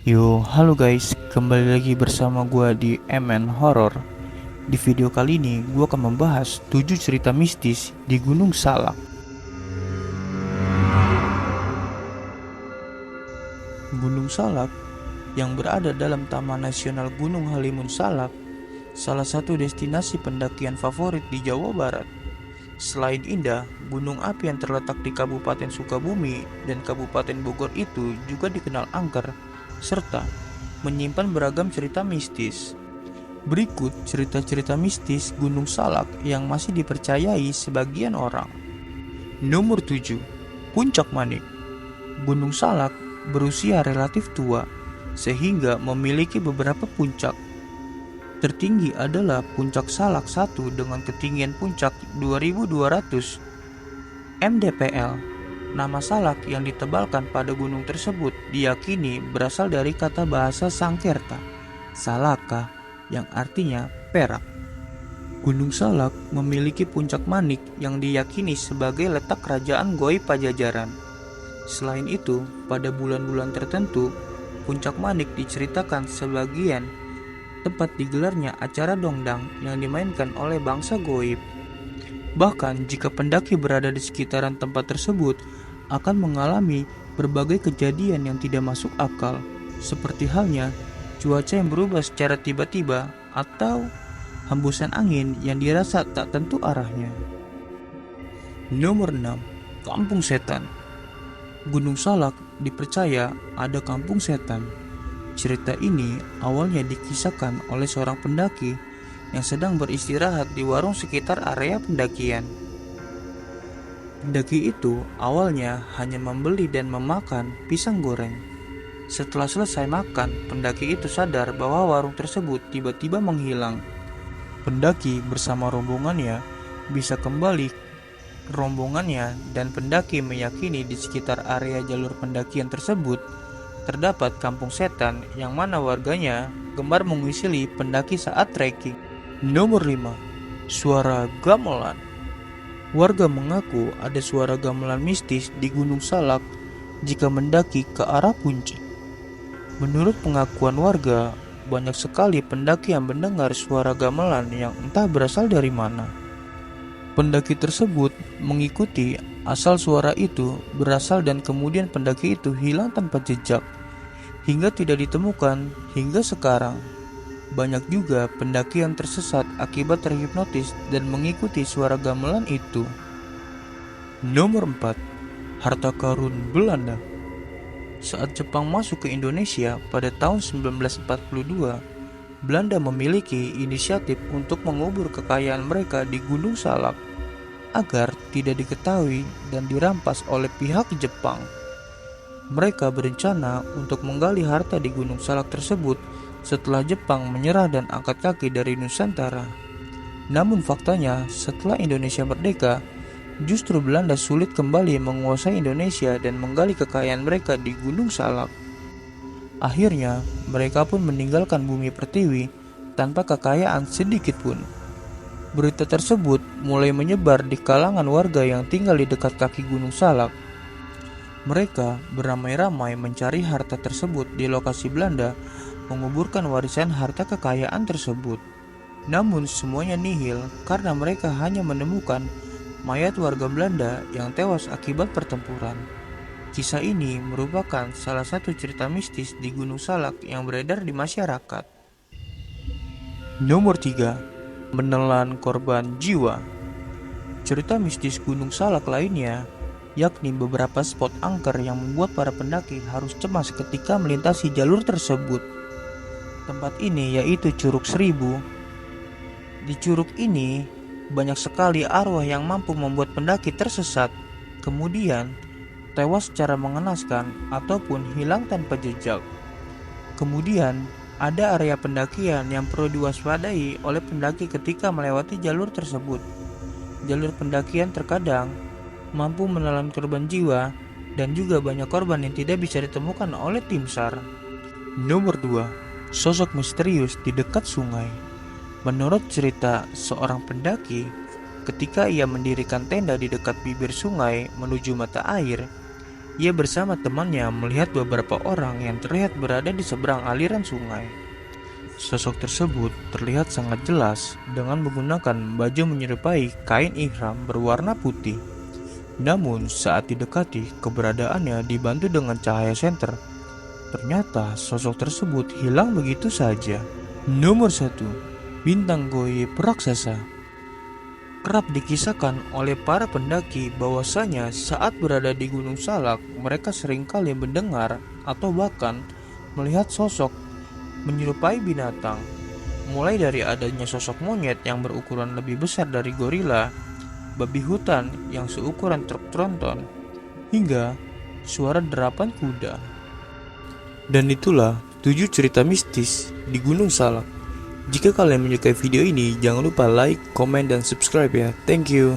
Yo, halo guys, kembali lagi bersama gua di MN Horror. Di video kali ini, gua akan membahas 7 cerita mistis di Gunung Salak. Gunung Salak yang berada dalam Taman Nasional Gunung Halimun Salak, salah satu destinasi pendakian favorit di Jawa Barat. Selain indah, gunung api yang terletak di Kabupaten Sukabumi dan Kabupaten Bogor itu juga dikenal angker, serta menyimpan beragam cerita mistis. Berikut cerita-cerita mistis Gunung Salak yang masih dipercayai sebagian orang. Nomor 7. Puncak Manik. Gunung Salak berusia relatif tua, sehingga memiliki beberapa puncak. Tertinggi adalah Puncak Salak 1 dengan ketinggian puncak 2200 mdpl. Nama salak yang ditebalkan pada gunung tersebut diyakini berasal dari kata bahasa Sangkerta, salaka, yang artinya perak. Gunung Salak memiliki puncak manik yang diyakini sebagai letak kerajaan Goib Pajajaran. Selain itu, pada bulan-bulan tertentu, puncak manik diceritakan sebagian tempat digelarnya acara dongdang yang dimainkan oleh bangsa Goib. Bahkan jika pendaki berada di sekitaran tempat tersebut, akan mengalami berbagai kejadian yang tidak masuk akal, seperti halnya cuaca yang berubah secara tiba-tiba atau hembusan angin yang dirasa tak tentu arahnya. Nomor 6. Kampung Setan. Gunung Salak dipercaya ada kampung setan. Cerita ini awalnya dikisahkan oleh seorang pendaki yang sedang beristirahat di warung sekitar area pendakian. Pendaki itu awalnya hanya membeli dan memakan pisang goreng. Setelah selesai makan, pendaki itu sadar bahwa warung tersebut tiba-tiba menghilang. Pendaki bersama rombongannya bisa kembali rombongannya dan pendaki meyakini di sekitar area jalur pendakian tersebut terdapat kampung setan yang mana warganya gemar mengisili pendaki saat trekking. Nomor 5. Suara gamelan. Warga mengaku ada suara gamelan mistis di Gunung Salak jika mendaki ke arah puncak. Menurut pengakuan warga, banyak sekali pendaki yang mendengar suara gamelan yang entah berasal dari mana. Pendaki tersebut mengikuti asal suara itu berasal dan kemudian pendaki itu hilang tanpa jejak hingga tidak ditemukan hingga sekarang. Banyak juga pendaki yang tersesat akibat terhipnotis dan mengikuti suara gamelan itu. Nomor 4. Harta karun Belanda. Saat Jepang masuk ke Indonesia pada tahun 1942, Belanda memiliki inisiatif untuk mengubur kekayaan mereka di Gunung Salak agar tidak diketahui dan dirampas oleh pihak Jepang. Mereka berencana untuk menggali harta di Gunung Salak tersebut setelah Jepang menyerah dan angkat kaki dari Nusantara. Namun faktanya, setelah Indonesia merdeka, justru Belanda sulit kembali menguasai Indonesia dan menggali kekayaan mereka di Gunung Salak. Akhirnya, mereka pun meninggalkan bumi pertiwi tanpa kekayaan sedikit pun. Berita tersebut mulai menyebar di kalangan warga yang tinggal di dekat kaki Gunung Salak. Mereka beramai-ramai mencari harta tersebut di lokasi Belanda menguburkan warisan harta kekayaan tersebut. Namun semuanya nihil karena mereka hanya menemukan mayat warga Belanda yang tewas akibat pertempuran. Kisah ini merupakan salah satu cerita mistis di Gunung Salak yang beredar di masyarakat. Nomor 3. Menelan korban jiwa. Cerita mistis Gunung Salak lainnya yakni beberapa spot angker yang membuat para pendaki harus cemas ketika melintasi jalur tersebut. Tempat ini yaitu Curug Seribu. Di curug ini banyak sekali arwah yang mampu membuat pendaki tersesat, kemudian tewas secara mengenaskan ataupun hilang tanpa jejak. Kemudian ada area pendakian yang perlu diwaspadai oleh pendaki ketika melewati jalur tersebut. Jalur pendakian terkadang mampu menelan korban jiwa dan juga banyak korban yang tidak bisa ditemukan oleh tim SAR. Nomor 2. Sosok misterius di dekat sungai. Menurut cerita seorang pendaki, ketika ia mendirikan tenda di dekat bibir sungai menuju mata air, Ia bersama temannya melihat beberapa orang yang terlihat berada di seberang aliran sungai. Sosok tersebut terlihat sangat jelas dengan menggunakan baju menyerupai kain ihram berwarna putih. Namun saat didekati, keberadaannya dibantu dengan cahaya senter. Ternyata sosok tersebut hilang begitu saja. Nomor 1. Bintang goib raksasa. Kerap dikisahkan oleh para pendaki bahwasanya saat berada di Gunung Salak, mereka seringkali mendengar atau bahkan melihat sosok menyerupai binatang. Mulai dari adanya sosok monyet yang berukuran lebih besar dari gorila, babi hutan yang seukuran truk tronton, hingga suara derapan kuda. Dan itulah 7 cerita mistis di Gunung Salak. Jika kalian menyukai video ini, jangan lupa like, komen, dan subscribe ya. Thank you.